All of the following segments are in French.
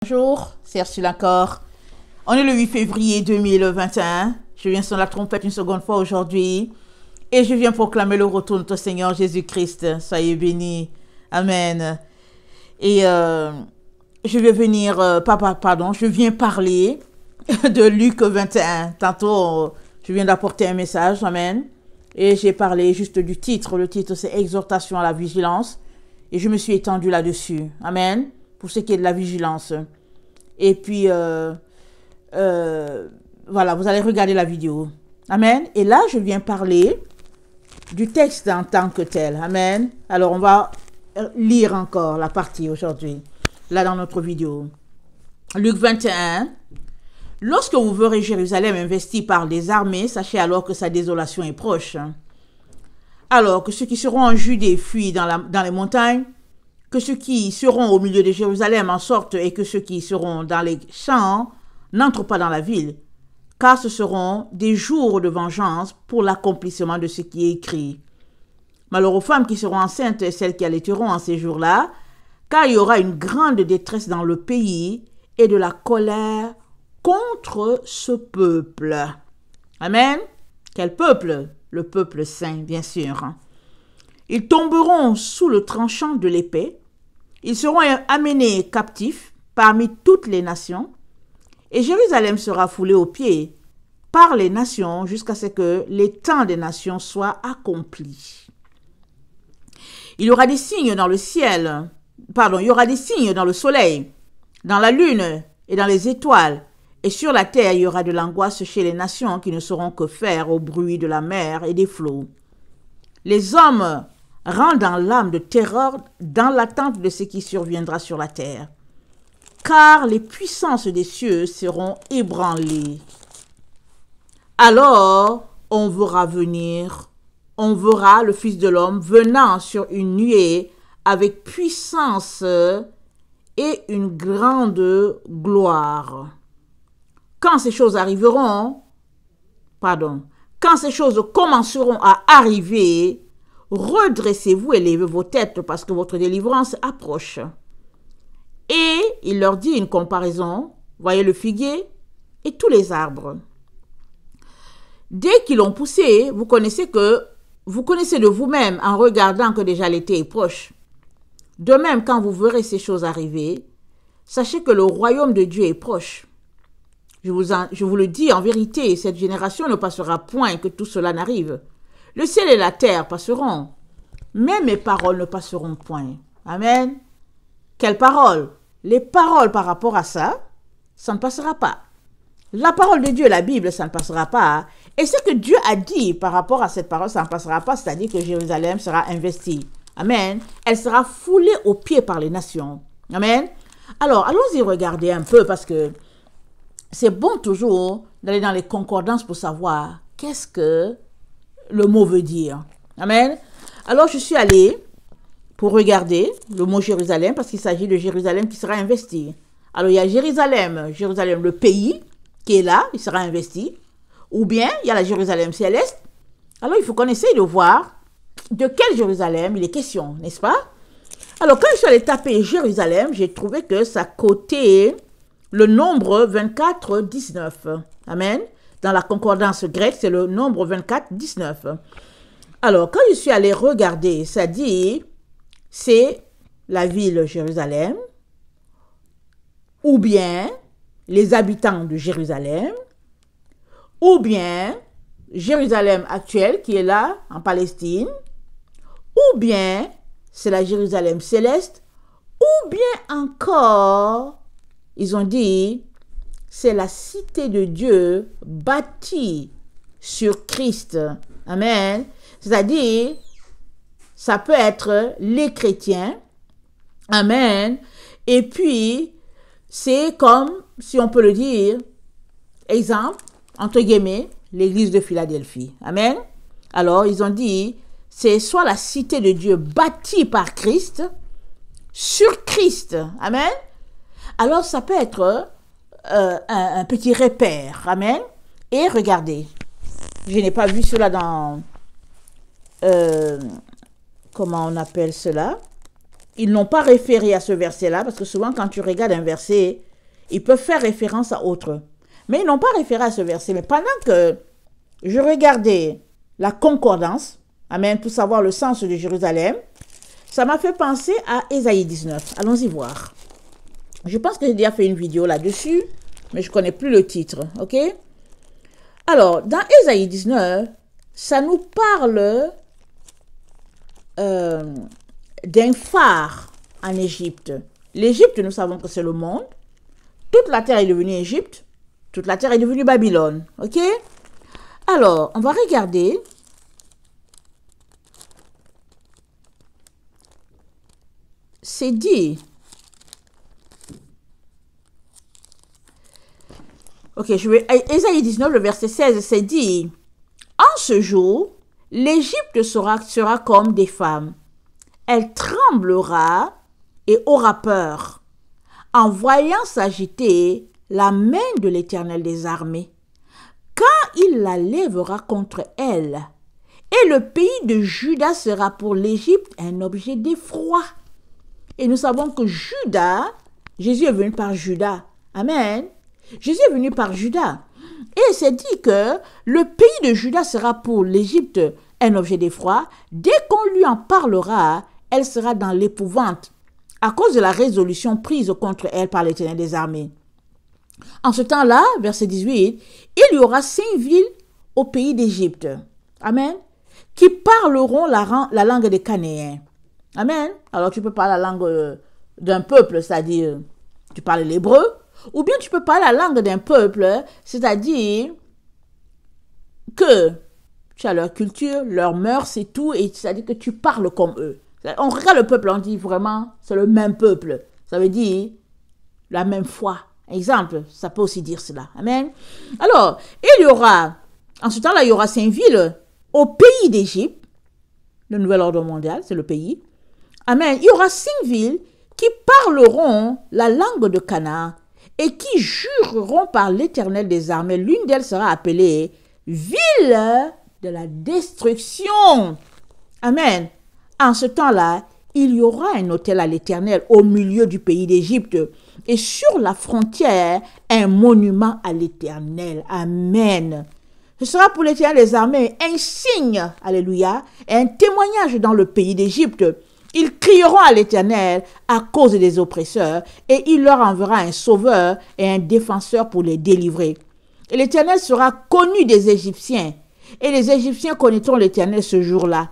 Bonjour, c'est Ursula encore. On est le 8 février 2021. Je viens sur la trompette une seconde fois aujourd'hui. Et je viens proclamer le retour de notre Seigneur Jésus-Christ. Soyez bénis. Amen. Et je vais venir, je viens parler de Luc 21. Tantôt, je viens d'apporter un message. Amen. Et j'ai parlé juste du titre. Le titre, c'est Exhortation à la vigilance. Et je me suis étendue là-dessus. Amen. Pour ce qui est de la vigilance. Et puis, voilà, vous allez regarder la vidéo. Amen. Et là, je viens parler du texte en tant que tel. Amen. Alors, on va lire encore la partie aujourd'hui, là dans notre vidéo. Luc 21. Lorsque vous verrez Jérusalem investie par des armées, sachez alors que sa désolation est proche. Alors que ceux qui seront en Judée fuient dans les montagnes, que ceux qui seront au milieu de Jérusalem en sortent et que ceux qui seront dans les champs n'entrent pas dans la ville, car ce seront des jours de vengeance pour l'accomplissement de ce qui est écrit. Malheur aux femmes qui seront enceintes et celles qui allaiteront en ces jours-là, car il y aura une grande détresse dans le pays et de la colère contre ce peuple. Amen. Quel peuple? Le peuple saint, bien sûr. Ils tomberont sous le tranchant de l'épée. Ils seront amenés captifs parmi toutes les nations. Et Jérusalem sera foulée aux pieds par les nations jusqu'à ce que les temps des nations soient accomplis. Il y aura des signes dans le ciel. Il y aura des signes dans le soleil, dans la lune et dans les étoiles. Et sur la terre, il y aura de l'angoisse chez les nations qui ne sauront que faire au bruit de la mer et des flots. Les hommes rentrent dans l'âme de terreur dans l'attente de ce qui surviendra sur la terre. Car les puissances des cieux seront ébranlées. Alors, on verra le Fils de l'homme venant sur une nuée avec puissance et une grande gloire. Quand ces choses commenceront à arriver, redressez-vous et levez vos têtes parce que votre délivrance approche. Et il leur dit une comparaison. Voyez le figuier et tous les arbres. Dès qu'ils l'ont poussé, vous connaissez de vous-même en regardant que déjà l'été est proche. De même, quand vous verrez ces choses arriver, sachez que le royaume de Dieu est proche. Je vous le dis en vérité, cette génération ne passera point que tout cela n'arrive. Le ciel et la terre passeront, mais mes paroles ne passeront point. Amen. Quelles paroles? Les paroles par rapport à ça, ça ne passera pas. La parole de Dieu, la Bible, ça ne passera pas. Et ce que Dieu a dit par rapport à cette parole, ça ne passera pas, c'est-à-dire que Jérusalem sera investie. Amen. Elle sera foulée aux pieds par les nations. Amen. Alors, allons-y regarder un peu parce que c'est bon toujours d'aller dans les concordances pour savoir qu'est-ce que le mot veut dire. Amen. Alors, je suis allée pour regarder le mot Jérusalem parce qu'il s'agit de Jérusalem qui sera investi. Alors, il y a Jérusalem, le pays qui est là, il sera investi. Ou bien, il y a la Jérusalem céleste. Alors, il faut qu'on essaye de voir de quelle Jérusalem il est question, n'est-ce pas? Alors, quand je suis allée taper Jérusalem, j'ai trouvé que ça cotait le nombre 24, 19. Amen. Dans la concordance grecque, c'est le nombre 24, 19. Alors, quand je suis allée regarder, ça dit, c'est la ville Jérusalem, ou bien les habitants de Jérusalem, ou bien Jérusalem actuelle qui est là, en Palestine, ou bien c'est la Jérusalem céleste, ou bien encore, ils ont dit, c'est la cité de Dieu bâtie sur Christ. Amen. C'est-à-dire, ça peut être les chrétiens. Amen. Et puis, c'est comme, si on peut le dire, exemple, entre guillemets, l'église de Philadelphie. Amen. Alors, ils ont dit, c'est soit la cité de Dieu bâtie par Christ, sur Christ. Amen. Alors, ça peut être un petit repère. Amen. Et regardez, je n'ai pas vu cela dans, comment on appelle cela? Ils n'ont pas référé à ce verset-là, parce que souvent, quand tu regardes un verset, ils peuvent faire référence à autre. Mais ils n'ont pas référé à ce verset. Mais pendant que je regardais la concordance, amen, pour savoir le sens de Jérusalem, ça m'a fait penser à Ésaïe 19. Allons-y voir. Je pense que j'ai déjà fait une vidéo là-dessus, mais je ne connais plus le titre, ok? Alors, dans Ésaïe 19, ça nous parle d'un phare en Égypte. L'Égypte, nous savons que c'est le monde. Toute la terre est devenue Égypte. Toute la terre est devenue Babylone, ok? Alors, on va regarder. C'est dit. Ok, je vais. Ésaïe 19, le verset 16, c'est dit. En ce jour, l'Égypte sera comme des femmes. Elle tremblera et aura peur, en voyant s'agiter la main de l'Éternel des armées, quand il la lèvera contre elle. Et le pays de Juda sera pour l'Égypte un objet d'effroi. Et nous savons que Juda, Jésus est venu par Juda. Amen. Jésus est venu par Juda. Et c'est dit que le pays de Juda sera pour l'Égypte un objet d'effroi. Dès qu'on lui en parlera, elle sera dans l'épouvante à cause de la résolution prise contre elle par l'Éternel des armées. En ce temps-là, verset 18, il y aura 5 villes au pays d'Égypte. Amen. Qui parleront la langue des Canéens. Amen. Alors tu peux parler la langue d'un peuple, c'est-à-dire tu parles l'hébreu, ou bien tu peux parler la langue d'un peuple, c'est-à-dire que tu as leur culture, leurs mœurs et tout, et c'est-à-dire que tu parles comme eux. On regarde le peuple, on dit vraiment, c'est le même peuple. Ça veut dire la même foi. Exemple, ça peut aussi dire cela. Amen. Alors, il y aura, en ce temps-là, il y aura 5 villes au pays d'Égypte. Le nouvel ordre mondial, c'est le pays. Amen. Il y aura 5 villes qui parleront la langue de Canaan et qui jureront par l'Éternel des armées. L'une d'elles sera appelée ville de la destruction. Amen. En ce temps-là, il y aura un autel à l'Éternel au milieu du pays d'Égypte et sur la frontière, un monument à l'Éternel. Amen. Ce sera pour l'Éternel des armées un signe, alléluia, et un témoignage dans le pays d'Égypte. Ils crieront à l'Éternel à cause des oppresseurs et il leur enverra un sauveur et un défenseur pour les délivrer. Et l'Éternel sera connu des Égyptiens et les Égyptiens connaîtront l'Éternel ce jour-là.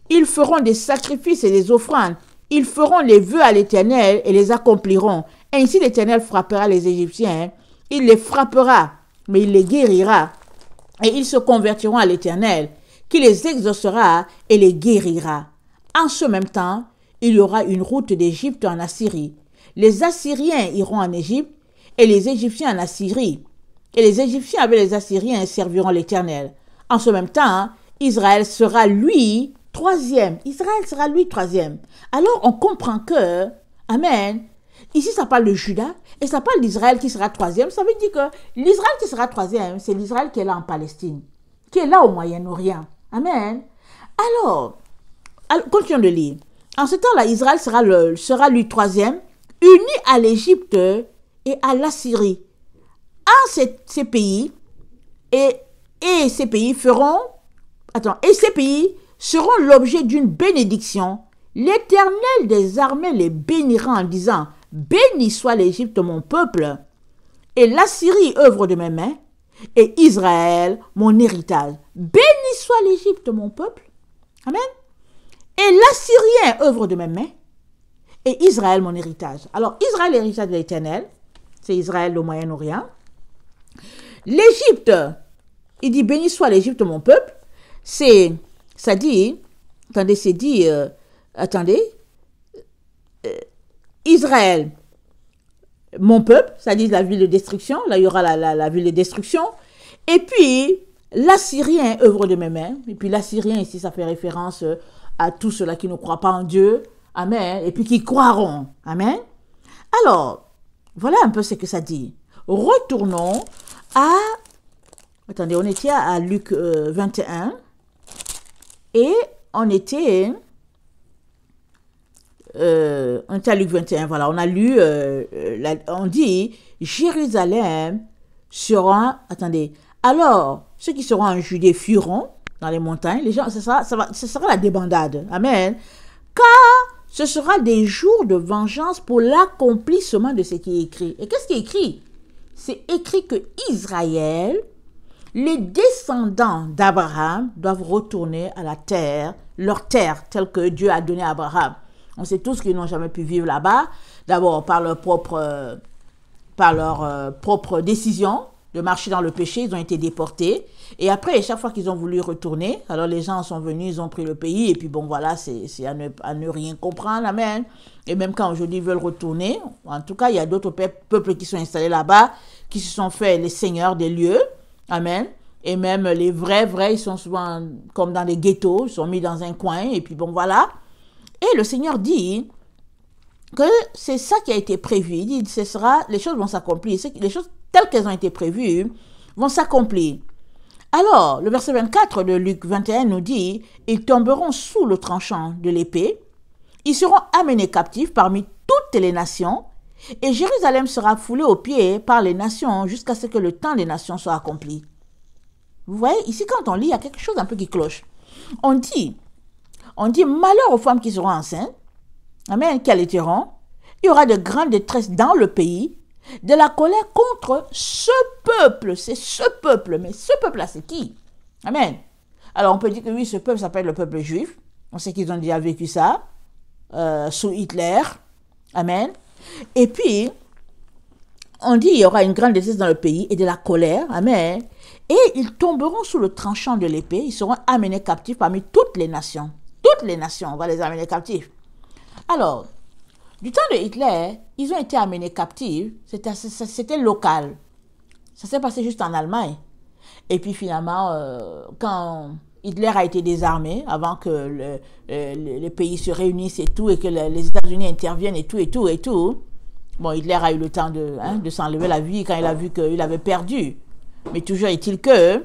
Ils feront des sacrifices et des offrandes. Ils feront les vœux à l'Éternel et les accompliront. Ainsi l'Éternel frappera les Égyptiens. Il les frappera, mais il les guérira. Et ils se convertiront à l'Éternel, qui les exaucera et les guérira. En ce même temps, il y aura une route d'Égypte en Assyrie. Les Assyriens iront en Égypte et les Égyptiens en Assyrie. Et les Égyptiens avec les Assyriens serviront l'Éternel. En ce même temps, Israël sera lui troisième. Israël sera lui troisième. Alors on comprend que, amen, ici ça parle de Juda et ça parle d'Israël qui sera troisième. Ça veut dire que l'Israël qui sera troisième, c'est l'Israël qui est là en Palestine, qui est là au Moyen-Orient. Amen. Alors, continuons de lire. En ce temps-là, Israël sera lui troisième, uni à l'Égypte et à l'Assyrie. En ces pays, et ces pays seront l'objet d'une bénédiction. L'Éternel des armées les bénira en disant, béni soit l'Égypte mon peuple, et l'Assyrie œuvre de mes mains, et Israël mon héritage. Béni soit l'Égypte mon peuple. Amen. Et l'Assyrien œuvre de mes mains, et Israël mon héritage. Alors Israël l'héritage de l'Éternel, c'est Israël au Moyen-Orient. L'Égypte, il dit béni soit l'Égypte mon peuple, ça dit, Israël, mon peuple, ça dit la ville de destruction, là il y aura la ville de destruction, et puis l'Assyrien œuvre de mes mains, et puis l'Assyrien ici ça fait référence à tous ceux-là qui ne croient pas en Dieu, amen, et puis qui croiront, amen. Alors, voilà un peu ce que ça dit. Retournons à, on était à Luc 21, et on était on était à Luc 21, voilà, on a lu, on dit, Jérusalem sera, attendez, alors, ceux qui seront en Judée fuiront dans les montagnes, les gens, ce sera la débandade, amen, car ce sera des jours de vengeance pour l'accomplissement de ce qui est écrit. Et qu'est-ce qui est écrit? C'est écrit que Israël, les descendants d'Abraham doivent retourner à la terre, leur terre, telle que Dieu a donnée à Abraham. On sait tous qu'ils n'ont jamais pu vivre là-bas, d'abord par leur propre décision de marcher dans le péché, ils ont été déportés. Et après, chaque fois qu'ils ont voulu retourner, alors les gens sont venus, ils ont pris le pays, et puis bon, voilà, c'est à ne rien comprendre, amen. Et même quand aujourd'hui ils veulent retourner, en tout cas, il y a d'autres peuples qui sont installés là-bas, qui se sont fait les seigneurs des lieux, amen. Et même les vrais, ils sont souvent comme dans des ghettos, ils sont mis dans un coin, et puis bon, voilà. Et le Seigneur dit que c'est ça qui a été prévu. Il dit, les choses vont s'accomplir. Les choses telles qu'elles ont été prévues vont s'accomplir. Alors, le verset 24 de Luc 21 nous dit, ils tomberont sous le tranchant de l'épée, ils seront amenés captifs parmi toutes les nations, et Jérusalem sera foulée aux pieds par les nations jusqu'à ce que le temps des nations soit accompli. Vous voyez, ici quand on lit, il y a quelque chose un peu qui cloche. On dit, malheur aux femmes qui seront enceintes, amen, qui allaiteront, il y aura de grandes détresses dans le pays, de la colère contre ce peuple, c'est ce peuple, mais ce peuple-là, c'est qui? Amen. Alors on peut dire que oui, ce peuple s'appelle le peuple juif, on sait qu'ils ont déjà vécu ça, sous Hitler, amen. Et puis, on dit il y aura une grande détresse dans le pays et de la colère, amen, et ils tomberont sous le tranchant de l'épée, ils seront amenés captifs parmi toutes les nations. Toutes les nations, on va les amener captifs. Alors, du temps de Hitler, ils ont été amenés captifs, c'était local. Ça s'est passé juste en Allemagne. Et puis finalement, quand Hitler a été désarmé, avant que le pays se réunisse et tout, et que les États-Unis interviennent et tout, bon, Hitler a eu le temps de s'enlever la vie quand il a vu qu'il avait perdu. Mais toujours est-il que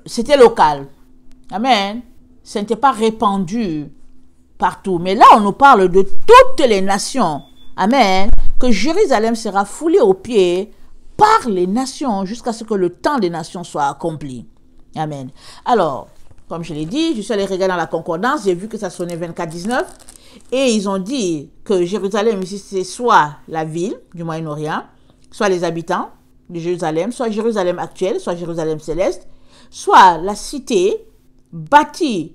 c'était local. Amen. Ce n'était pas répandu partout. Mais là, on nous parle de toutes les nations. Amen. Que Jérusalem sera foulée aux pieds par les nations jusqu'à ce que le temps des nations soit accompli. Amen. Alors, comme je l'ai dit, je suis allé regarder dans la concordance, j'ai vu que ça sonnait 24-19. Et ils ont dit que Jérusalem, ici, c'est soit la ville du Moyen-Orient, soit les habitants de Jérusalem, soit Jérusalem actuelle, soit Jérusalem céleste, soit la cité bâtie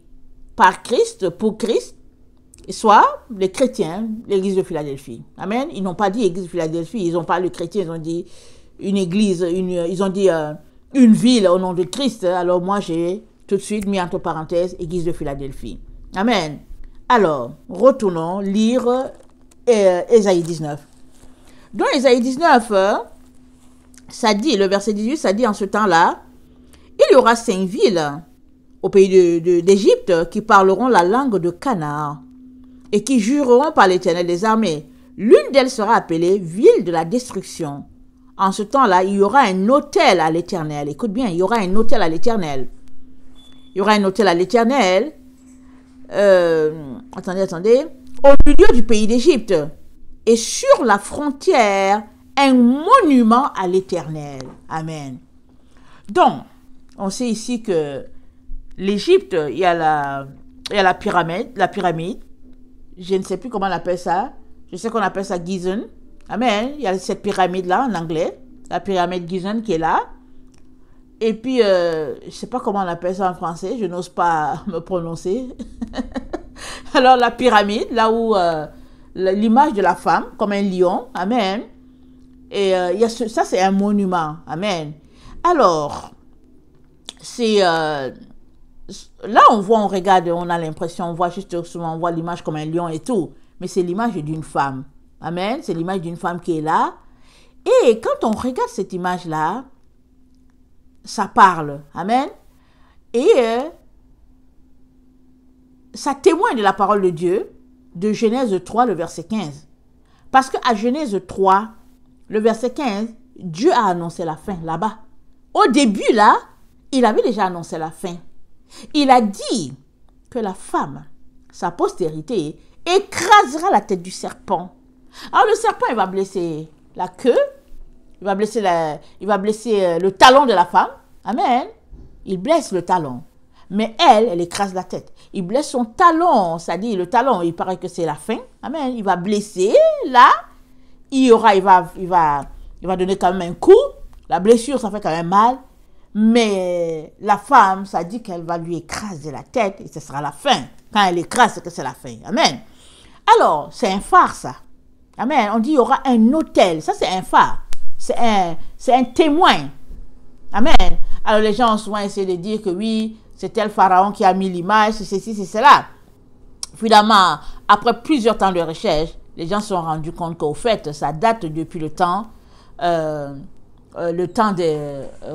par Christ, pour Christ, soit les chrétiens, l'église de Philadelphie. Amen. Ils n'ont pas dit église de Philadelphie, ils n'ont pas le chrétien, ils ont dit une église, ils ont dit une ville au nom de Christ. Alors moi, j'ai tout de suite mis entre parenthèses église de Philadelphie. Amen. Alors, retournons lire Ésaïe 19. Dans Ésaïe 19, ça dit, le verset 18, ça dit en ce temps-là, il y aura 5 villes au pays d'Égypte qui parleront la langue de Canaan et qui jureront par l'Éternel des armées. L'une d'elles sera appelée ville de la destruction. En ce temps-là, il y aura un autel à l'Éternel. Écoute bien, il y aura un autel à l'Éternel. Il y aura un autel à l'Éternel. Attendez. Au milieu du pays d'Égypte. Et sur la frontière, un monument à l'Éternel. Amen. Donc, on sait ici que l'Égypte, il y a la pyramide. Je ne sais plus comment on appelle ça. Je sais qu'on appelle ça Gizon. Amen. Il y a cette pyramide-là en anglais. La pyramide Gizon qui est là. Et puis, je ne sais pas comment on appelle ça en français. Je n'ose pas me prononcer. Alors, la pyramide, là où l'image de la femme, comme un lion. Amen. Et ça, c'est un monument. Amen. Alors, c'est... là, on regarde, on a l'impression, on voit juste souvent, on voit l'image comme un lion et tout. Mais c'est l'image d'une femme. Amen. C'est l'image d'une femme qui est là. Et quand on regarde cette image-là, ça parle. Amen. Et ça témoigne de la parole de Dieu, de Genèse 3, le verset 15. Parce qu'à Genèse 3, le verset 15, Dieu a annoncé la fin là-bas. Au début, là, il avait déjà annoncé la fin. Il a dit que la femme, sa postérité, écrasera la tête du serpent. Alors le serpent, il va blesser la queue, il va blesser le talon de la femme. Amen. Il blesse le talon. Mais elle écrase la tête. Il blesse son talon, c'est-à-dire le talon, il paraît que c'est la fin. Amen. Il va blesser, là, il va donner quand même un coup. La blessure, ça fait quand même mal. Mais la femme, ça dit qu'elle va lui écraser la tête et ce sera la fin. Quand elle écrase, c'est que c'est la fin. Amen. Alors, c'est un phare, ça. Amen. On dit il y aura un autel. Ça, c'est un phare. C'est un témoin. Amen. Alors, les gens ont souvent essayé de dire que oui, c'est tel pharaon qui a mis l'image, c'est ceci, c'est cela. Finalement, après plusieurs temps de recherche, les gens se sont rendus compte qu'au fait, ça date depuis le temps de...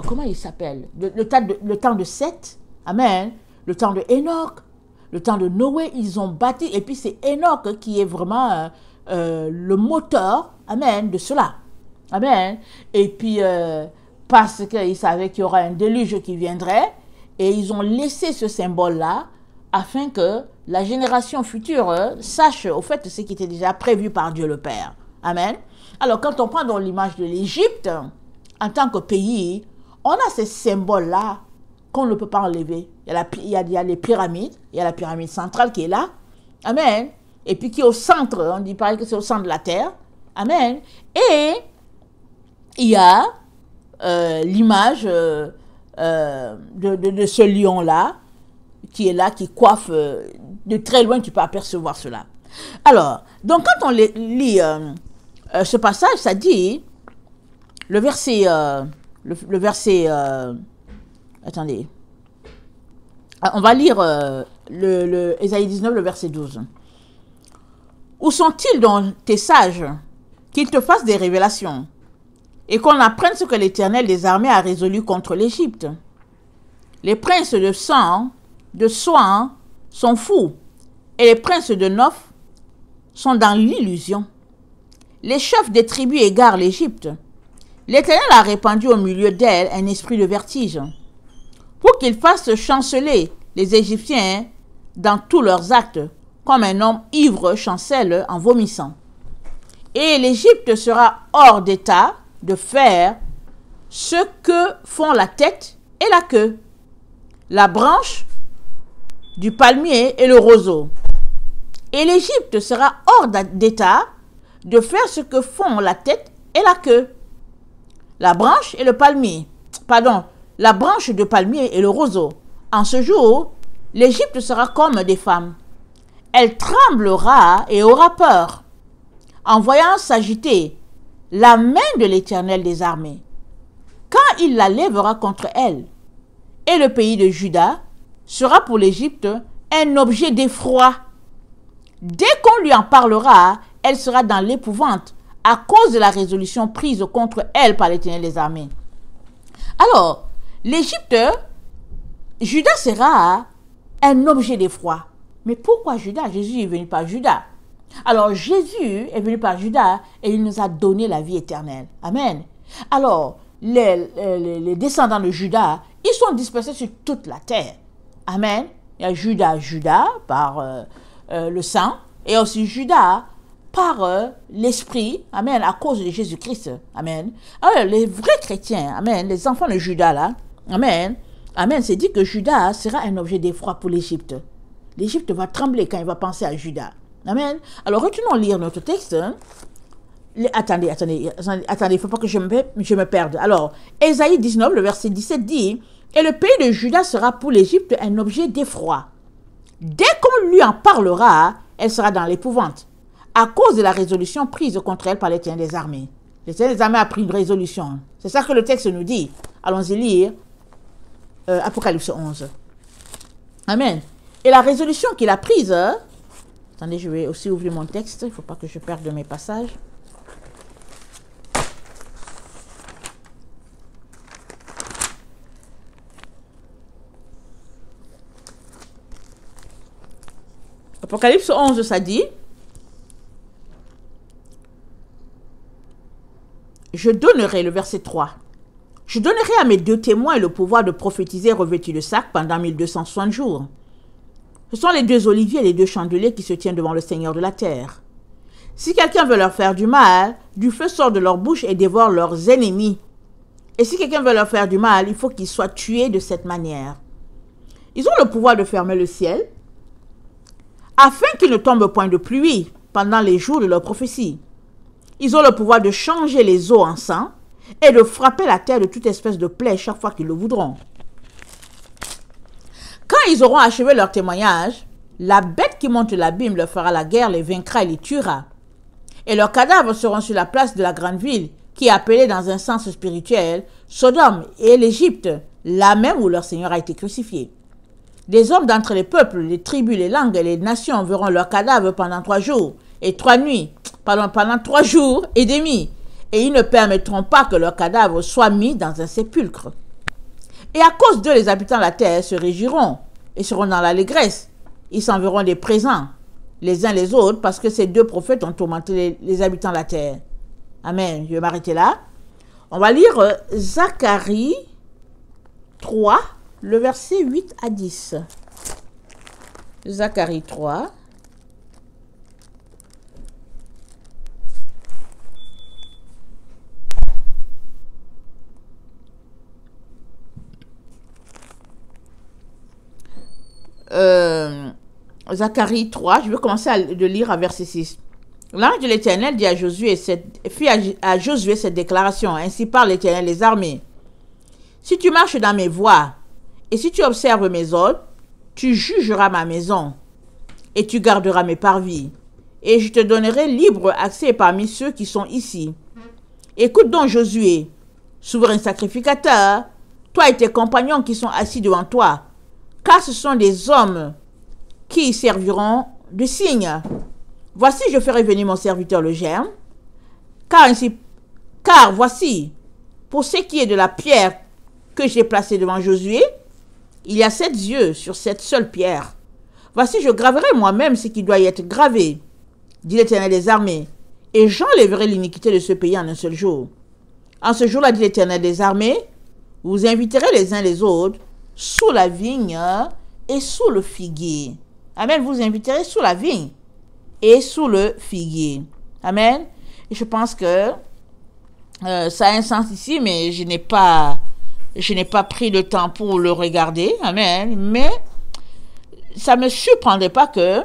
comment il s'appelle? Le temps de Seth. Amen. Le temps de Enoch. Le temps de Noé. Ils ont bâti. Et puis, c'est Enoch qui est vraiment le moteur. Amen. De cela. Amen. Et puis, parce qu'ils savaient qu'il y aura un déluge qui viendrait. Et ils ont laissé ce symbole-là afin que la génération future sache au fait ce qui était déjà prévu par Dieu le Père. Amen. Alors, quand on prend dans l'image de l'Égypte, en tant que pays, on a ces symboles-là qu'on ne peut pas enlever. Il y a les pyramides, il y a la pyramide centrale qui est là. Amen. Et puis qui est au centre, on dit pareil que c'est au centre de la terre. Amen. Et il y a l'image de ce lion-là, qui est là, qui coiffe de très loin, tu peux apercevoir cela. Alors, donc quand on lit ce passage, ça dit, le verset, attendez, on va lire Ésaïe 19, le verset 12. Où sont-ils donc tes sages, qu'ils te fassent des révélations, et qu'on apprenne ce que l'Éternel des armées a résolu contre l'Égypte? Les princes de sang, de Soin sont fous, et les princes de Noph sont dans l'illusion. Les chefs des tribus égarent l'Égypte. L'Éternel a répandu au milieu d'elle un esprit de vertige, pour qu'ils fassent chanceler les Égyptiens dans tous leurs actes, comme un homme ivre chancelle en vomissant. Et l'Égypte sera hors d'état de faire ce que font la tête et la queue, la branche du palmier et le roseau. Et l'Égypte sera hors d'état de faire ce que font la tête et la queue, la branche et le palmier, la branche de palmier et le roseau. En ce jour, l'Égypte sera comme des femmes. Elle tremblera et aura peur, en voyant s'agiter la main de l'Éternel des armées, quand il la lèvera contre elle. Et le pays de Juda sera pour l'Égypte un objet d'effroi. Dès qu'on lui en parlera, elle sera dans l'épouvante à cause de la résolution prise contre elle par l'Éternel des armées. Alors, l'Égypte, Juda sera un objet d'effroi. Mais pourquoi Juda? Jésus est venu par Juda. Alors, Jésus est venu par Juda et il nous a donné la vie éternelle. Amen. Alors, les descendants de Juda, ils sont dispersés sur toute la terre. Amen. Il y a Juda par le sang, et aussi Juda par l'esprit, amen, à cause de Jésus-Christ. Amen. Alors, les vrais chrétiens, amen, les enfants de Juda là, amen, amen, c'est dit que Juda sera un objet d'effroi pour l'Égypte. L'Égypte va trembler quand il va penser à Juda. Amen. Alors, retournons lire notre texte. Attendez, il ne faut pas que je me perde. Alors, Ésaïe 19, le verset 17 dit, « Et le pays de Juda sera pour l'Égypte un objet d'effroi. Dès qu'on lui en parlera, elle sera dans l'épouvante, à cause de la résolution prise contre elle par l'Éternel des armées. » L'Éternel des armées a pris une résolution. C'est ça que le texte nous dit. Allons-y lire Apocalypse 11. Amen. Et la résolution qu'il a prise... Attendez, je vais aussi ouvrir mon texte. Il ne faut pas que je perde mes passages. Apocalypse 11, ça dit, je donnerai, le verset 3, je donnerai à mes deux témoins le pouvoir de prophétiser revêtus de sac pendant 1260 jours. Ce sont les deux oliviers et les deux chandeliers qui se tiennent devant le Seigneur de la terre. Si quelqu'un veut leur faire du mal, du feu sort de leur bouche et dévore leurs ennemis. Et si quelqu'un veut leur faire du mal, il faut qu'ils soient tués de cette manière. Ils ont le pouvoir de fermer le ciel, afin qu'il ne tombe point de pluie pendant les jours de leur prophétie. Ils ont le pouvoir de changer les eaux en sang et de frapper la terre de toute espèce de plaie chaque fois qu'ils le voudront. Quand ils auront achevé leur témoignage, la bête qui monte l'abîme leur fera la guerre, les vaincra et les tuera. Et leurs cadavres seront sur la place de la grande ville, qui est appelée dans un sens spirituel Sodome et l'Égypte, là même où leur Seigneur a été crucifié. Des hommes d'entre les peuples, les tribus, les langues et les nations verront leurs cadavres pendant 3 jours et 3 nuits, pendant 3 jours et demi, et ils ne permettront pas que leurs cadavres soient mis dans un sépulcre. Et à cause d'eux, les habitants de la terre se réjouiront et seront dans l'allégresse. Ils s'enverront des présents, les uns les autres, parce que ces deux prophètes ont tourmenté les habitants de la terre. Amen. Je vais m'arrêter là. On va lire Zacharie 3, le verset 8 à 10. Zacharie 3. Zacharie 3, je vais commencer à lire à verset 6. L'ange de l'Éternel dit à Josué, fit à Josué cette déclaration. Ainsi parle l'Éternel des armées. Si tu marches dans mes voies, et si tu observes mes ordres, tu jugeras ma maison, et tu garderas mes parvis, et je te donnerai libre accès parmi ceux qui sont ici. Écoute donc Josué, souverain sacrificateur, toi et tes compagnons qui sont assis devant toi, car ce sont des hommes qui serviront de signe. Voici, je ferai venir mon serviteur le germe, car voici, pour ce qui est de la pierre que j'ai placée devant Josué, il y a 7 yeux sur cette seule pierre. Voici, je graverai moi-même ce qui doit y être gravé, dit l'Éternel des armées, et j'enlèverai l'iniquité de ce pays en un seul jour. En ce jour-là, dit l'Éternel des armées, vous inviterez les uns les autres sous la vigne et sous le figuier. Amen, vous inviterez sous la vigne et sous le figuier. Amen. Et je pense que ça a un sens ici, mais je n'ai pas pris le temps pour le regarder. Amen. Mais ça ne me surprendrait pas que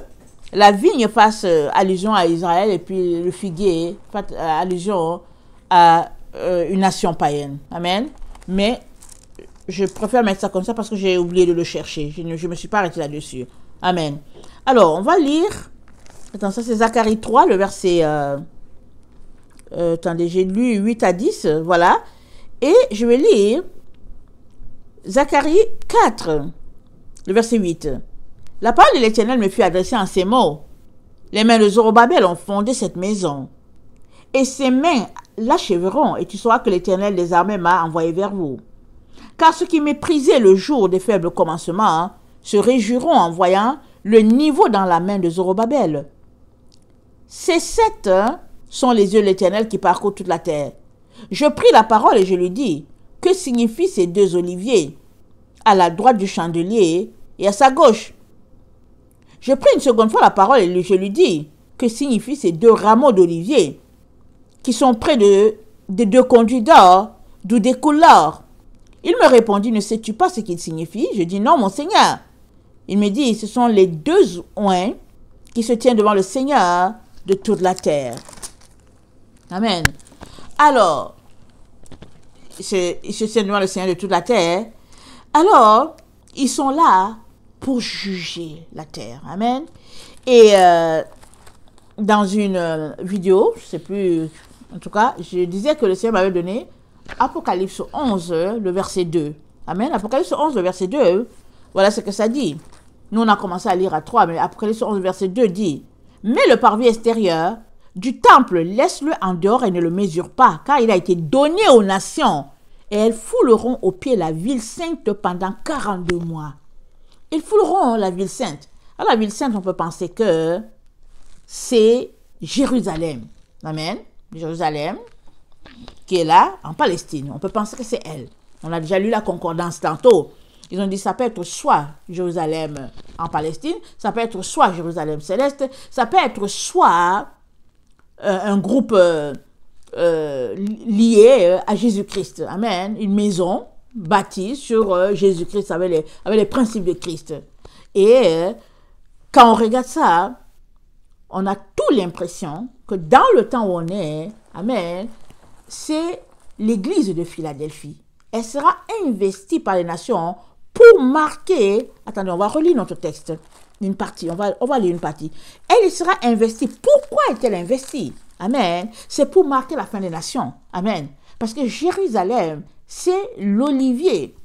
la vigne fasse allusion à Israël et puis le figuier fasse allusion à une nation païenne. Amen. Mais je préfère mettre ça comme ça parce que j'ai oublié de le chercher. Je ne me suis pas arrêté là-dessus. Amen. Alors, on va lire. Attends, ça c'est Zacharie 3, le verset... attendez, j'ai lu 8 à 10, voilà. Et je vais lire Zacharie 4, le verset 8. La parole de l'Éternel me fut adressée en ces mots. Les mains de Zorobabel ont fondé cette maison. Et ses mains l'achèveront, et tu sauras que l'Éternel des armées m'a envoyé vers vous. Car ceux qui méprisaient le jour des faibles commencements se réjouiront en voyant le niveau dans la main de Zorobabel. Ces 7 sont les yeux de l'Éternel qui parcourent toute la terre. Je pris la parole et je lui dis, que signifient ces 2 oliviers, à la droite du chandelier et à sa gauche? Je pris une seconde fois la parole et je lui dis, que signifient ces 2 rameaux d'olivier, qui sont près des 2 conduits d'or, d'où découle l'or? Il me répondit, ne sais-tu pas ce qu'ils signifient? Je dis, non, mon Seigneur. Il me dit, ce sont les 2 oins qui se tiennent devant le Seigneur de toute la terre. Amen. Alors, ils se tiennent devant le Seigneur de toute la terre. Alors, ils sont là pour juger la terre. Amen. Et dans une vidéo, je ne sais plus, en tout cas, je disais que le Seigneur m'avait donné Apocalypse 11, le verset 2. Amen. Apocalypse 11, le verset 2, voilà ce que ça dit. Nous, on a commencé à lire à 3, mais Apocalypse 11, verset 2 dit, « Mais le parvis extérieur du temple, laisse-le en dehors et ne le mesure pas, car il a été donné aux nations, et elles fouleront au pied la ville sainte pendant 42 mois. » Ils fouleront la ville sainte. Alors, la ville sainte, on peut penser que c'est Jérusalem. Amen. Jérusalem, qui est là, en Palestine. On peut penser que c'est elle. On a déjà lu la concordance tantôt. Ils ont dit ça peut être soit Jérusalem en Palestine, ça peut être soit Jérusalem céleste, ça peut être soit un groupe lié à Jésus-Christ. Amen. Une maison bâtie sur Jésus-Christ avec les principes de Christ. Et quand on regarde ça, on a toute l'impression que dans le temps où on est, amen, c'est l'église de Philadelphie. Elle sera investie par les nations pour marquer... Attendez, on va relire notre texte. Une partie, on va lire une partie. Elle sera investie. Pourquoi est-elle investie? Amen. C'est pour marquer la fin des nations. Amen. Parce que Jérusalem, c'est l'olivier.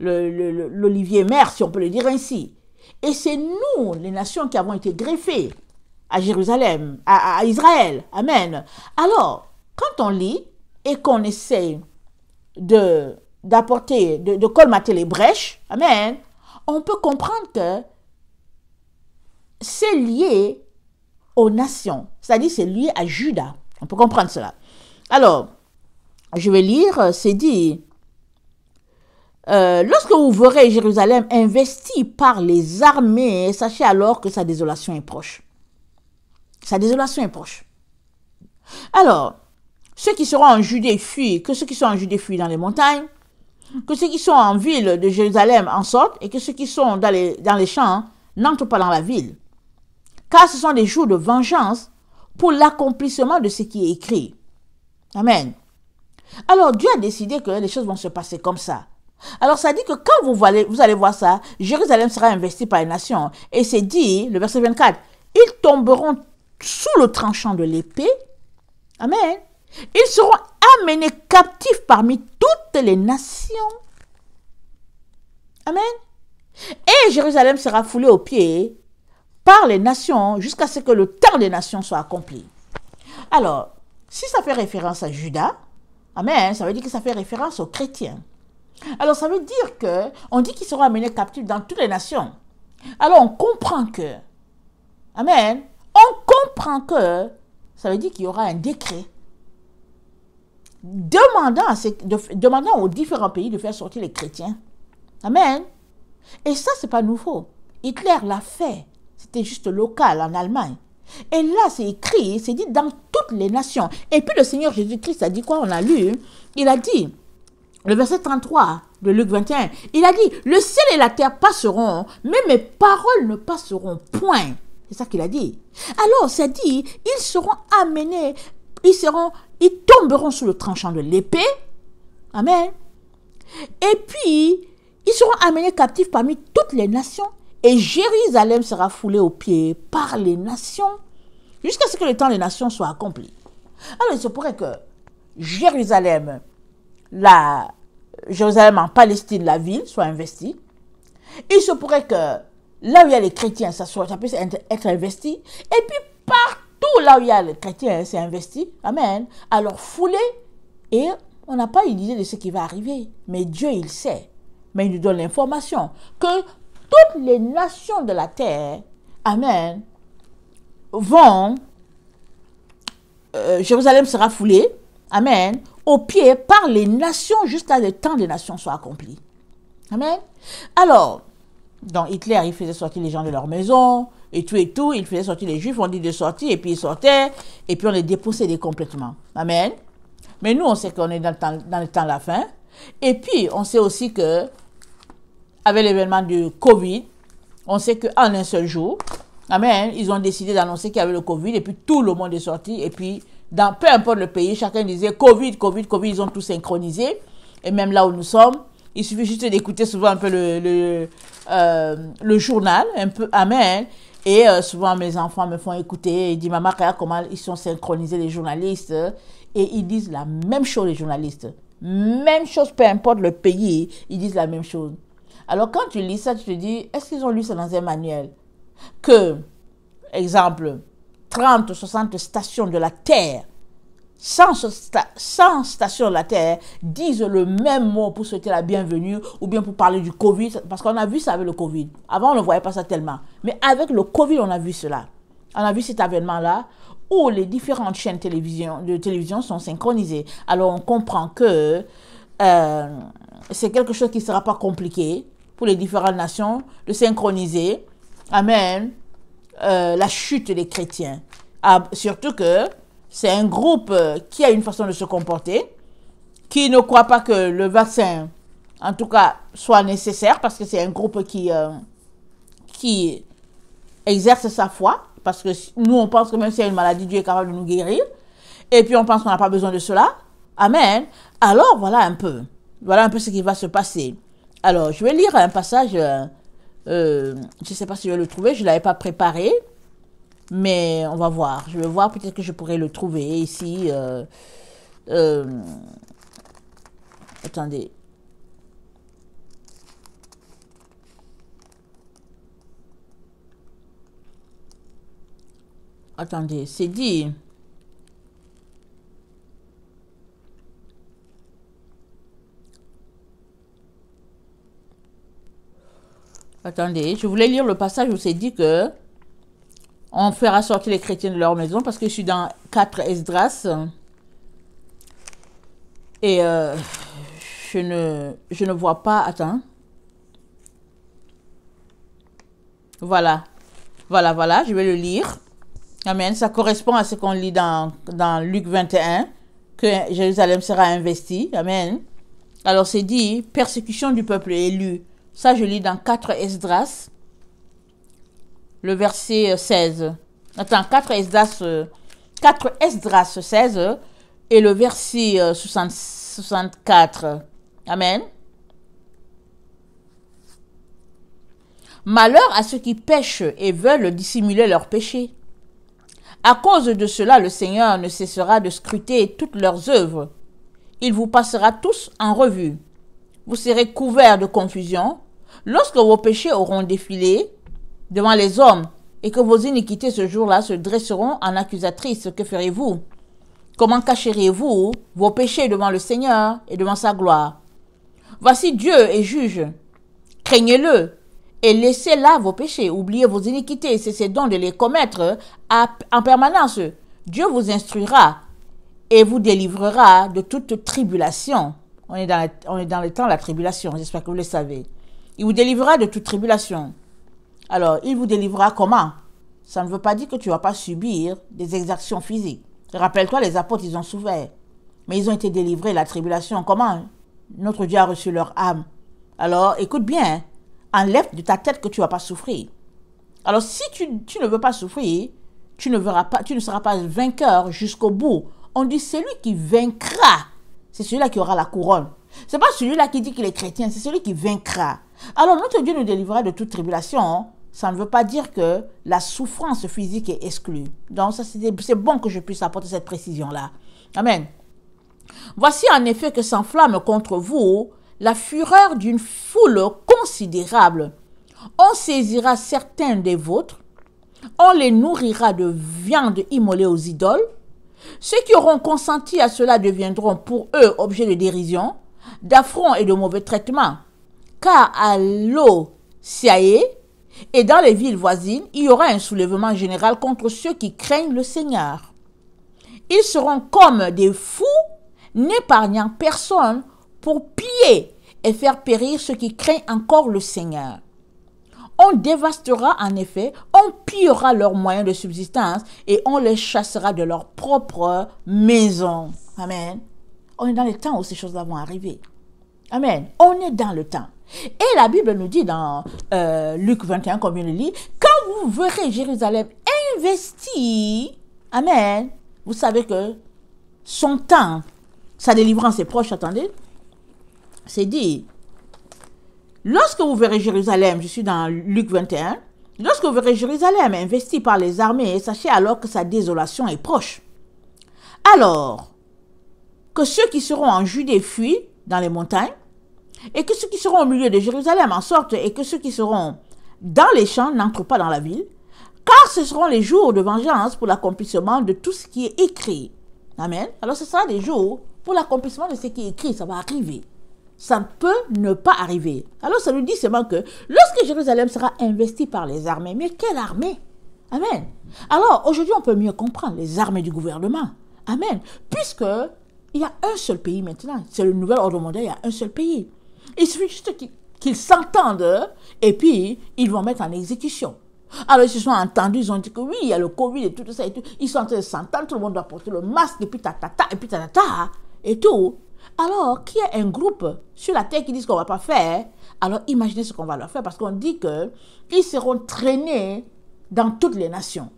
L'olivier mère, si on peut le dire ainsi. Et c'est nous, les nations, qui avons été greffées à Jérusalem, à Israël. Amen. Alors, quand on lit et qu'on essaie d'apporter, de colmater les brèches, amen, on peut comprendre que c'est lié aux nations. C'est-à-dire, c'est lié à Juda. On peut comprendre cela. Alors, je vais lire, c'est dit... lorsque vous verrez Jérusalem investie par les armées, sachez alors que sa désolation est proche. Sa désolation est proche. Alors, ceux qui seront en Judée fuient, que ceux qui sont en Judée fuient dans les montagnes, que ceux qui sont en ville de Jérusalem en sortent, et que ceux qui sont dans les champs n'entrent pas dans la ville. Car ce sont des jours de vengeance pour l'accomplissement de ce qui est écrit. Amen. Alors, Dieu a décidé que les choses vont se passer comme ça. Alors, ça dit que quand vous allez voir ça, Jérusalem sera investie par les nations. Et c'est dit, le verset 24, ils tomberont sous le tranchant de l'épée. Amen. Ils seront amenés captifs parmi toutes les nations. Amen. Et Jérusalem sera foulée aux pieds par les nations jusqu'à ce que le temps des nations soit accompli. Alors, si ça fait référence à Juda, amen, ça veut dire que ça fait référence aux chrétiens. Alors, ça veut dire que on dit qu'ils seront amenés captifs dans toutes les nations. Alors, on comprend que, amen, on comprend que ça veut dire qu'il y aura un décret demandant aux différents pays de faire sortir les chrétiens. Amen. Et ça, c'est pas nouveau. Hitler l'a fait. C'était juste local en Allemagne. Et là, c'est écrit, c'est dit dans toutes les nations. Et puis le Seigneur Jésus-Christ a dit quoi? On a lu. Il a dit, le verset 33 de Luc 21, il a dit, le ciel et la terre passeront, mais mes paroles ne passeront point. C'est ça qu'il a dit. Alors, c'est dit, ils seront amenés, ils tomberont sous le tranchant de l'épée. Amen. Et puis, ils seront amenés captifs parmi toutes les nations. Et Jérusalem sera foulée aux pieds par les nations, jusqu'à ce que le temps des nations soit accompli. Alors, il se pourrait que Jérusalem en Palestine, la ville, soit investie. Il se pourrait que là où il y a les chrétiens, ça puisse être investi. Et puis, partout là où il y a les chrétiens, c'est investi. Amen. Alors, foulé. Et on n'a pas une idée de ce qui va arriver. Mais Dieu, il sait. Mais il nous donne l'information que toutes les nations de la terre, amen, Jérusalem sera foulée, amen, aux pieds par les nations jusqu'à ce que le temps des nations soit accompli. Amen. Alors, donc Hitler, il faisait sortir les gens de leur maison, et tout, il faisait sortir les Juifs, on dit de sortir, et puis ils sortaient, et puis on les dépossédait complètement. Amen. Mais nous, on sait qu'on est dans le temps de la fin, et puis on sait aussi que avec l'événement du Covid, on sait qu'en un seul jour, amen, ils ont décidé d'annoncer qu'il y avait le Covid et puis tout le monde est sorti. Et puis, dans peu importe le pays, chacun disait Covid, Covid, Covid, ils ont tout synchronisé. Et même là où nous sommes, il suffit juste d'écouter souvent un peu le journal, un peu, amen. Et souvent mes enfants me font écouter, ils disent maman, regarde comment ils sont synchronisés les journalistes. Et ils disent la même chose les journalistes. Même chose, peu importe le pays, ils disent la même chose. Alors, quand tu lis ça, tu te dis, est-ce qu'ils ont lu ça dans un manuel? Que, exemple, 30, 60 stations de la Terre, 100 stations de la Terre disent le même mot pour souhaiter la bienvenue ou bien pour parler du Covid, parce qu'on a vu ça avec le Covid. Avant, on ne voyait pas ça tellement. Mais avec le Covid, on a vu cela. On a vu cet événement-là où les différentes chaînes de télévision sont synchronisées. Alors, on comprend que c'est quelque chose qui ne sera pas compliqué pour les différentes nations de synchroniser, amen, la chute des chrétiens. Surtout que c'est un groupe qui a une façon de se comporter, qui ne croit pas que le vaccin, en tout cas, soit nécessaire, parce que c'est un groupe qui exerce sa foi, parce que nous, on pense que même s'il y a une maladie, Dieu est capable de nous guérir, et puis on pense qu'on n'a pas besoin de cela. Amen. Alors, voilà un peu ce qui va se passer. Alors, je vais lire un passage, je ne sais pas si je vais le trouver, je ne l'avais pas préparé, mais on va voir. Je vais voir, peut-être que je pourrais le trouver ici. Attendez. Attendez, c'est dit. Attendez, je voulais lire le passage où c'est dit que on fera sortir les chrétiens de leur maison, parce que je suis dans 4 Esdras. Et je ne vois pas. Attends. Voilà. Voilà. Je vais le lire. Amen. Ça correspond à ce qu'on lit dans Luc 21, que Jérusalem sera investie. Amen. Alors c'est dit, persécution du peuple élu. Ça, je lis dans 4 Esdras, le verset 16. Attends, 4 Esdras 16 et le verset 64. Amen. Malheur à ceux qui pêchent et veulent dissimuler leurs péchés. À cause de cela, le Seigneur ne cessera de scruter toutes leurs œuvres. Il vous passera tous en revue. Vous serez couverts de confusion lorsque vos péchés auront défilé devant les hommes et que vos iniquités ce jour-là se dresseront en accusatrices. Que ferez-vous? Comment cacherez-vous vos péchés devant le Seigneur et devant sa gloire? Voici Dieu est juge. Craignez-le et laissez là vos péchés. Oubliez vos iniquités et cessez donc de les commettre en permanence. Dieu vous instruira et vous délivrera de toute tribulation. On est dans le temps de la tribulation, j'espère que vous le savez. Il vous délivrera de toute tribulation. Alors, il vous délivrera comment? Ça ne veut pas dire que tu ne vas pas subir des exactions physiques. Rappelle-toi, les apôtres, ils ont souffert. Mais ils ont été délivrés de la tribulation. Comment? Notre Dieu a reçu leur âme. Alors, écoute bien, enlève de ta tête que tu ne vas pas souffrir. Alors, si tu ne veux pas souffrir, tu ne seras pas vainqueur jusqu'au bout. On dit celui qui vaincra, c'est celui-là qui aura la couronne. Ce n'est pas celui-là qui dit qu'il est chrétien, c'est celui qui vaincra. Alors, notre Dieu nous délivrera de toute tribulation. Ça ne veut pas dire que la souffrance physique est exclue. Donc, ça, c'est bon que je puisse apporter cette précision-là. Amen. Voici en effet que s'enflamme contre vous la fureur d'une foule considérable. On saisira certains des vôtres, on les nourrira de viande immolée aux idoles. Ceux qui auront consenti à cela deviendront pour eux objet de dérision, d'affront et de mauvais traitements. Car à l'Osiaé et dans les villes voisines, il y aura un soulèvement général contre ceux qui craignent le Seigneur. Ils seront comme des fous, n'épargnant personne pour piller et faire périr ceux qui craignent encore le Seigneur. On dévastera en effet, on pillera leurs moyens de subsistance et on les chassera de leur propre maison. Amen. On est dans les temps où ces choses-là vont arriver. Amen. On est dans le temps. Et la Bible nous dit dans Luc 21, comme il le lit, quand vous verrez Jérusalem investie, amen, vous savez que son temps, sa délivrance est proche, attendez. C'est dit, lorsque vous verrez Jérusalem, je suis dans Luc 21, lorsque vous verrez Jérusalem investie par les armées, sachez alors que sa désolation est proche. Alors, que ceux qui seront en Judée fuient dans les montagnes, et que ceux qui seront au milieu de Jérusalem en sortent, et que ceux qui seront dans les champs n'entrent pas dans la ville, car ce seront les jours de vengeance pour l'accomplissement de tout ce qui est écrit. Amen. Alors ce sera des jours pour l'accomplissement de ce qui est écrit, ça va arriver. Ça ne peut ne pas arriver. Alors ça nous dit seulement que lorsque Jérusalem sera investie par les armées, mais quelle armée? Amen. Alors aujourd'hui on peut mieux comprendre les armées du gouvernement. Amen. Puisque il y a un seul pays maintenant. C'est le nouvel ordre mondial, il y a un seul pays. Il suffit juste qu'ils s'entendent et puis ils vont mettre en exécution. Alors ils se sont entendus, ils ont dit que oui, il y a le Covid et tout ça et tout. Ils sont en train de s'entendre, tout le monde doit porter le masque et puis et puis et tout. Alors qu'il y a un groupe sur la terre qui dit qu'on ne va pas faire, alors imaginez ce qu'on va leur faire parce qu'on dit qu'ils seront traînés dans toutes les nations.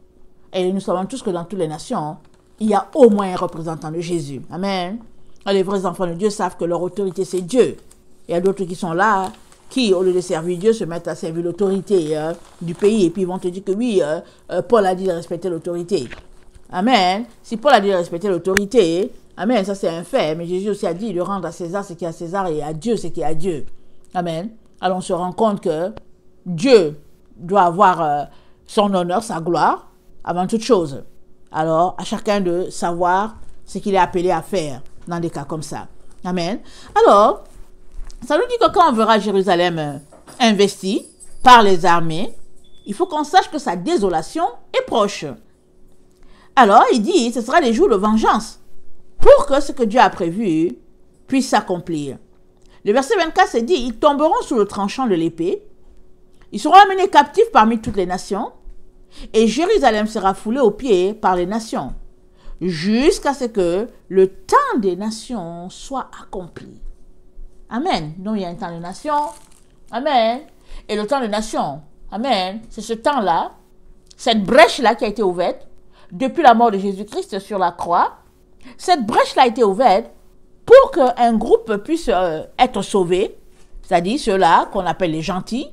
Et nous savons tous que dans toutes les nations, il y a au moins un représentant de Jésus. Amen. Les vrais enfants de Dieu savent que leur autorité, c'est Dieu. Il y a d'autres qui sont là, qui, au lieu de servir Dieu, se mettent à servir l'autorité du pays. Et puis, ils vont te dire que oui, Paul a dit de respecter l'autorité. Amen. Si Paul a dit de respecter l'autorité, amen, ça c'est un fait. Mais Jésus aussi a dit de rendre à César ce qui est à César et à Dieu ce qui est à Dieu. Amen. Alors, on se rend compte que Dieu doit avoir son honneur, sa gloire, avant toute chose. Alors, à chacun de savoir ce qu'il est appelé à faire dans des cas comme ça. Amen. Alors, ça nous dit que quand on verra Jérusalem investie par les armées, il faut qu'on sache que sa désolation est proche. Alors, il dit, ce sera des jours de vengeance pour que ce que Dieu a prévu puisse s'accomplir. Le verset 24 se dit, ils tomberont sous le tranchant de l'épée, ils seront amenés captifs parmi toutes les nations, et Jérusalem sera foulée aux pieds par les nations, jusqu'à ce que le temps des nations soit accompli. Amen. Donc, il y a un temps de nation. Amen. Et le temps de nation. Amen. C'est ce temps-là, cette brèche-là qui a été ouverte depuis la mort de Jésus-Christ sur la croix. Cette brèche-là a été ouverte pour qu'un groupe puisse être sauvé, c'est-à-dire ceux-là qu'on appelle les gentils.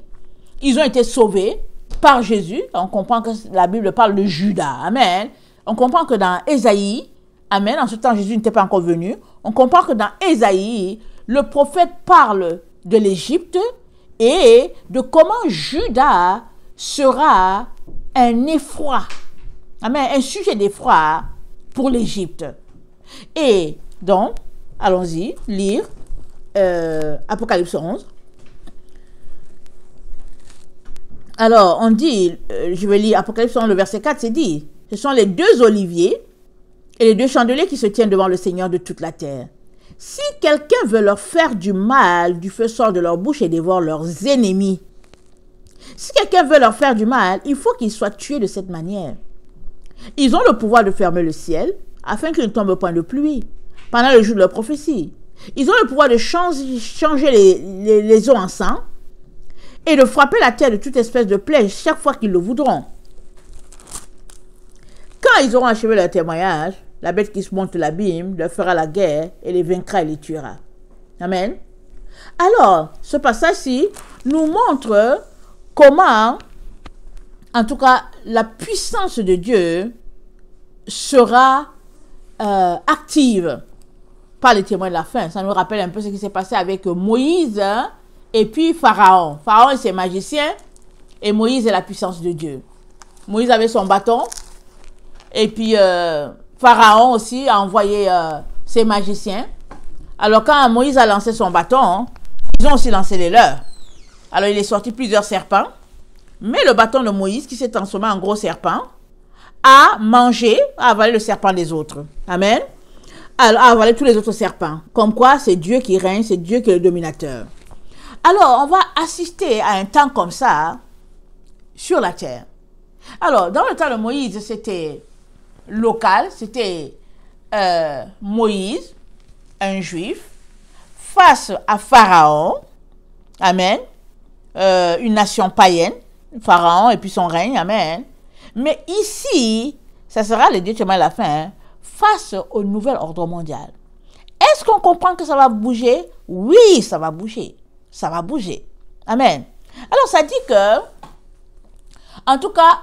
Ils ont été sauvés par Jésus. On comprend que la Bible parle de Judas. Amen. On comprend que dans Ésaïe, amen, en ce temps Jésus n'était pas encore venu. On comprend que dans Ésaïe, le prophète parle de l'Égypte et de comment Judas sera un effroi. Amen, un sujet d'effroi pour l'Égypte. Et donc, allons-y, lire Apocalypse 11. Alors, on dit, je vais lire Apocalypse 11, le verset 4, c'est dit, ce sont les deux oliviers et les deux chandeliers qui se tiennent devant le Seigneur de toute la terre. Si quelqu'un veut leur faire du mal, du feu sort de leur bouche et dévore leurs ennemis. Si quelqu'un veut leur faire du mal, il faut qu'ils soient tués de cette manière. Ils ont le pouvoir de fermer le ciel, afin qu'il ne tombe point de pluie, pendant le jour de leur prophétie. Ils ont le pouvoir de changer les eaux en sang, et de frapper la terre de toute espèce de plaie chaque fois qu'ils le voudront. Quand ils auront achevé leur témoignage, la bête qui se monte l'abîme leur fera la guerre et les vaincra et les tuera. Amen. Alors, ce passage-ci nous montre comment, en tout cas, la puissance de Dieu sera active par les témoins de la fin. Ça nous rappelle un peu ce qui s'est passé avec Moïse et puis Pharaon. Pharaon et ses magiciens et Moïse et la puissance de Dieu. Moïse avait son bâton et puis Pharaon aussi a envoyé ses magiciens. Alors quand Moïse a lancé son bâton, ils ont aussi lancé les leurs. Alors il est sorti plusieurs serpents, mais le bâton de Moïse, qui s'est transformé en gros serpent, a avalé le serpent des autres. Amen. Alors, a avalé tous les autres serpents. Comme quoi, c'est Dieu qui règne, c'est Dieu qui est le dominateur. Alors, on va assister à un temps comme ça sur la terre. Alors, dans le temps de Moïse, c'était local, c'était Moïse, un juif, face à Pharaon, amen, une nation païenne, Pharaon et puis son règne, amen. Mais ici, ça sera le Dieu témoin à la fin, hein, face au nouvel ordre mondial. Est-ce qu'on comprend que ça va bouger? Oui, ça va bouger. Ça va bouger. Amen. Alors, ça dit que, en tout cas,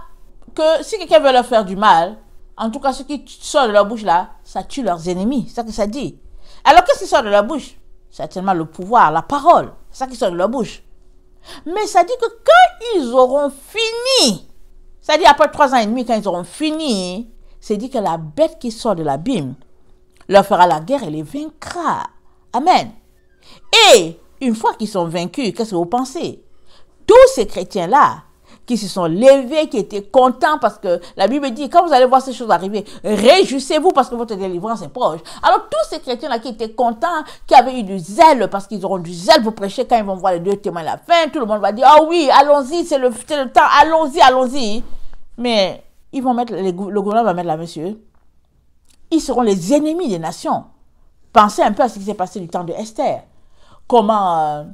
que si quelqu'un veut leur faire du mal, en tout cas, ce qui sort de leur bouche là, ça tue leurs ennemis. C'est ça que ça dit. Alors, qu'est-ce qui sort de leur bouche? Certainement le pouvoir, la parole. C'est ça qui sort de leur bouche. Mais ça dit que quand ils auront fini, c'est-à-dire après 3 ans et demi, quand ils auront fini, c'est dit que la bête qui sort de l'abîme leur fera la guerre et les vaincra. Amen. Et une fois qu'ils sont vaincus, qu'est-ce que vous pensez? Tous ces chrétiens-là qui se sont levés, qui étaient contents parce que la Bible dit, quand vous allez voir ces choses arriver, réjouissez-vous parce que votre délivrance est proche. Alors tous ces chrétiens-là qui étaient contents, qui avaient eu du zèle, parce qu'ils auront du zèle pour prêcher quand ils vont voir les deux témoins à la fin, tout le monde va dire, ah oui, allons-y, c'est le temps, allons-y, allons-y. Mais ils vont mettre, le gouvernement va mettre là, monsieur, ils seront les ennemis des nations. Pensez un peu à ce qui s'est passé du temps de Esther. Comment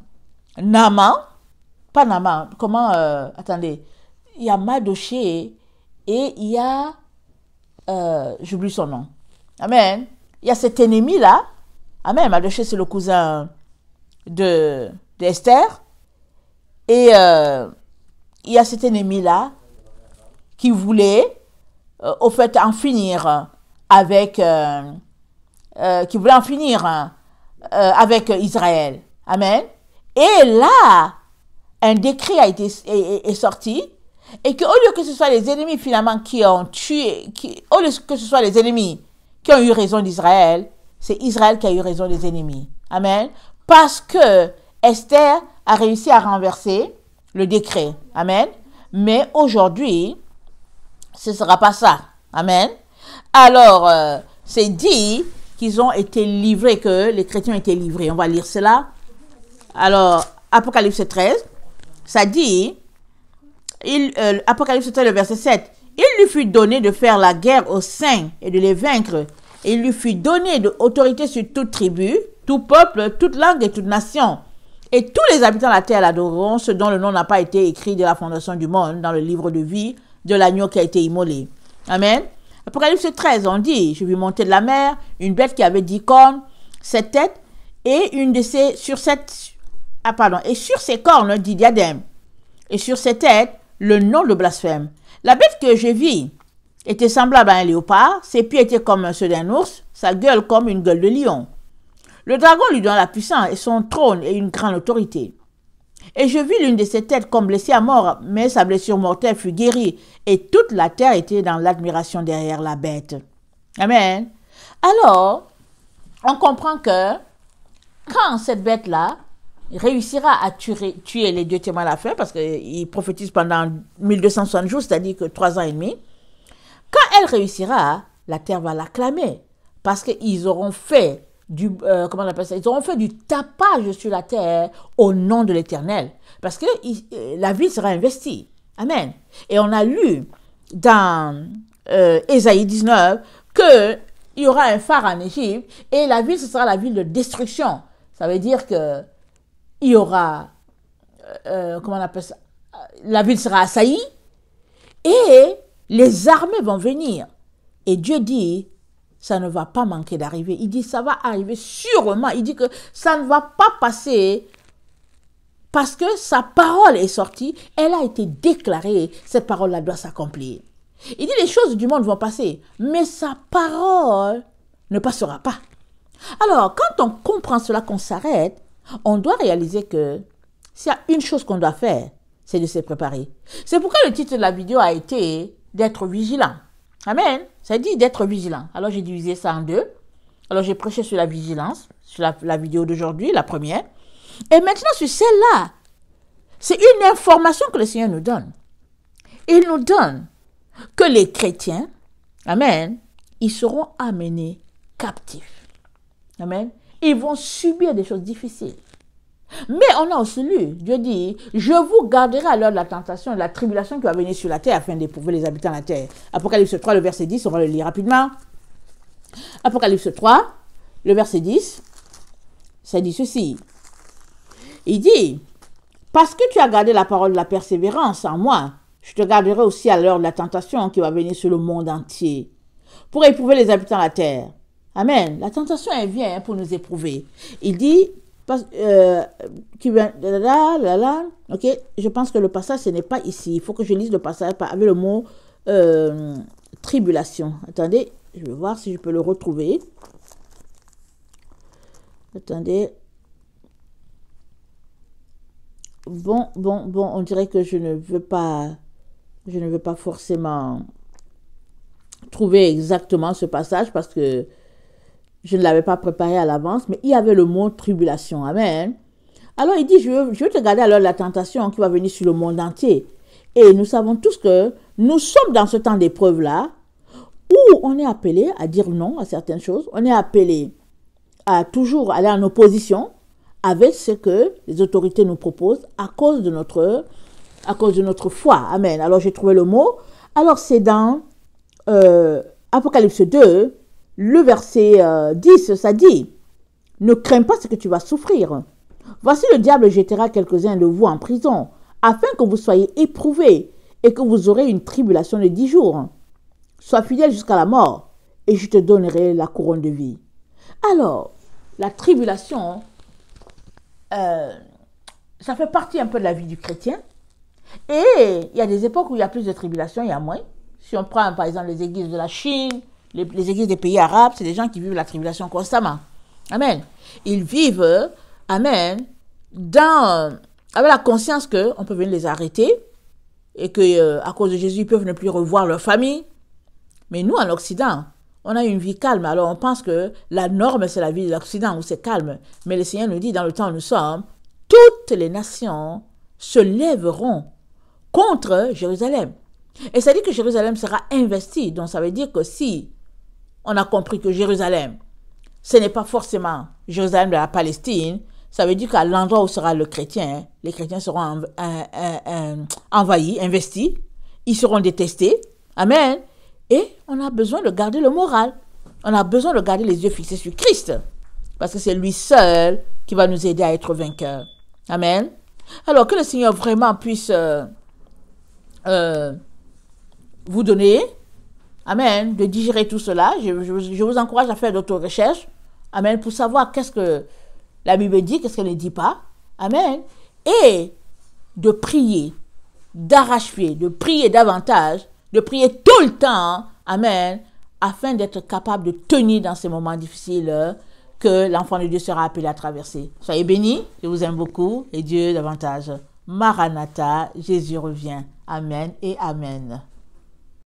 Naaman, pas Naaman, comment, attendez, il y a Mardochée et il y a, j'oublie son nom. Amen. Il y a cet ennemi-là. Amen. Mardochée, c'est le cousin d'Esther. Et il y a cet ennemi-là qui voulait, au fait, en finir avec, qui voulait en finir avec Israël. Amen. Et là, un décret est sorti, et qu'au lieu que ce soit les ennemis finalement qui ont tué, au lieu que ce soit les ennemis qui ont eu raison d'Israël, c'est Israël qui a eu raison des ennemis. Amen. Parce que Esther a réussi à renverser le décret. Amen. Mais aujourd'hui, ce ne sera pas ça. Amen. Alors, c'est dit qu'ils ont été livrés, que les chrétiens ont été livrés. On va lire cela. Alors, Apocalypse 13, ça dit, Apocalypse 13, le verset 7, « Il lui fut donné de faire la guerre aux saints et de les vaincre. Et il lui fut donné de autorité sur toute tribu, tout peuple, toute langue et toute nation. Et tous les habitants de la terre l'adoreront, ceux dont le nom n'a pas été écrit de la fondation du monde dans le livre de vie de l'agneau qui a été immolé. » Amen. Apocalypse 13, on dit, « Je vis monter de la mer, une bête qui avait 10 cornes, 7 têtes, et une de ses, et sur ses cornes, dit diadème, et sur ses têtes, le nom de blasphème. La bête que je vis était semblable à un léopard, ses pieds étaient comme ceux d'un ours, sa gueule comme une gueule de lion. Le dragon lui donna la puissance et son trône et une grande autorité. Et je vis l'une de ses têtes comme blessée à mort, mais sa blessure mortelle fut guérie, et toute la terre était dans l'admiration derrière la bête. » Amen. Alors, on comprend que quand cette bête-là réussira à tuer les deux témoins à la fin, parce qu'il prophétise pendant 1260 jours, c'est-à-dire que 3 ans et demi, quand elle réussira, la terre va l'acclamer, parce qu'ils auront fait comment on appelle ça? Ils auront fait du tapage sur la terre au nom de l'Éternel, parce que la ville sera investie. Amen. Et on a lu dans Ésaïe 19 qu'il y aura un phare en Égypte, et la ville, ce sera la ville de destruction. Ça veut dire que il y aura, comment on appelle ça, la ville sera assaillie et les armées vont venir. Et Dieu dit, ça ne va pas manquer d'arriver. Il dit, ça va arriver sûrement. Il dit que ça ne va pas passer parce que sa parole est sortie, elle a été déclarée, cette parole-là doit s'accomplir. Il dit, les choses du monde vont passer, mais sa parole ne passera pas. Alors, quand on comprend cela, qu'on s'arrête, on doit réaliser que s'il y a une chose qu'on doit faire, c'est de se préparer. C'est pourquoi le titre de la vidéo a été d'être vigilant. Amen. Ça dit d'être vigilant. Alors j'ai divisé ça en deux. Alors j'ai prêché sur la vigilance, sur la vidéo d'aujourd'hui, la première. Et maintenant sur celle-là, c'est une information que le Seigneur nous donne. Il nous donne que les chrétiens, amen, ils seront amenés captifs. Amen. Ils vont subir des choses difficiles. Mais on a aussi lu, Dieu dit, je vous garderai à l'heure de la tentation et de la tribulation qui va venir sur la terre afin d'éprouver les habitants de la terre. Apocalypse 3, le verset 10, on va le lire rapidement. Apocalypse 3, le verset 10, ça dit ceci. Il dit, parce que tu as gardé la parole de la persévérance en moi, je te garderai aussi à l'heure de la tentation qui va venir sur le monde entier pour éprouver les habitants de la terre. Amen. La tentation, elle vient pour nous éprouver. Il dit, ok, je pense que le passage, ce n'est pas ici. Il faut que je lise le passage avec le mot tribulation. Attendez, je vais voir si je peux le retrouver. Attendez. Bon, on dirait que je ne veux pas forcément trouver exactement ce passage parce que je ne l'avais pas préparé à l'avance, mais il y avait le mot tribulation. Amen. Alors il dit, je veux te garder à l'heure de la tentation qui va venir sur le monde entier Et nous savons tous que nous sommes dans ce temps d'épreuve-là où on est appelé à dire non à certaines choses. On est appelé à toujours aller en opposition avec ce que les autorités nous proposent à cause de notre foi. Amen. Alors j'ai trouvé le mot. Alors c'est dans Apocalypse 2, le verset 10, ça dit « Ne crains pas ce que tu vas souffrir. Voici le diable jettera quelques-uns de vous en prison, afin que vous soyez éprouvés et que vous aurez une tribulation de 10 jours. Sois fidèle jusqu'à la mort, et je te donnerai la couronne de vie. » Alors, la tribulation, ça fait partie un peu de la vie du chrétien. Et il y a des époques où il y a plus de tribulation, il y a moins. Si on prend par exemple les églises de la Chine, les églises des pays arabes, c'est des gens qui vivent la tribulation constamment. Amen. Ils vivent, amen, avec la conscience qu'on peut venir les arrêter et qu'à cause de Jésus, ils peuvent ne plus revoir leur famille. Mais nous, en Occident, on a une vie calme. Alors on pense que la norme, c'est la vie de l'Occident où c'est calme. Mais le Seigneur nous dit, dans le temps où nous sommes, toutes les nations se lèveront contre Jérusalem. Et ça dit que Jérusalem sera investie. Donc ça veut dire que si on a compris que Jérusalem, ce n'est pas forcément Jérusalem de la Palestine, ça veut dire qu'à l'endroit où sera le chrétien, les chrétiens seront envahis, investis, ils seront détestés. Amen. Et on a besoin de garder le moral. On a besoin de garder les yeux fixés sur Christ. Parce que c'est lui seul qui va nous aider à être vainqueurs. Amen. Alors que le Seigneur vraiment puisse vous donner, amen, de digérer tout cela. Je vous encourage à faire d'autres recherches, amen, pour savoir qu'est-ce que la Bible dit, qu'est-ce qu'elle ne dit pas, amen, et de prier, d'arrache-pied, de prier davantage, de prier tout le temps, amen, afin d'être capable de tenir dans ces moments difficiles que l'enfant de Dieu sera appelé à traverser. Soyez bénis, je vous aime beaucoup, et Dieu davantage. Maranatha, Jésus revient. Amen et amen.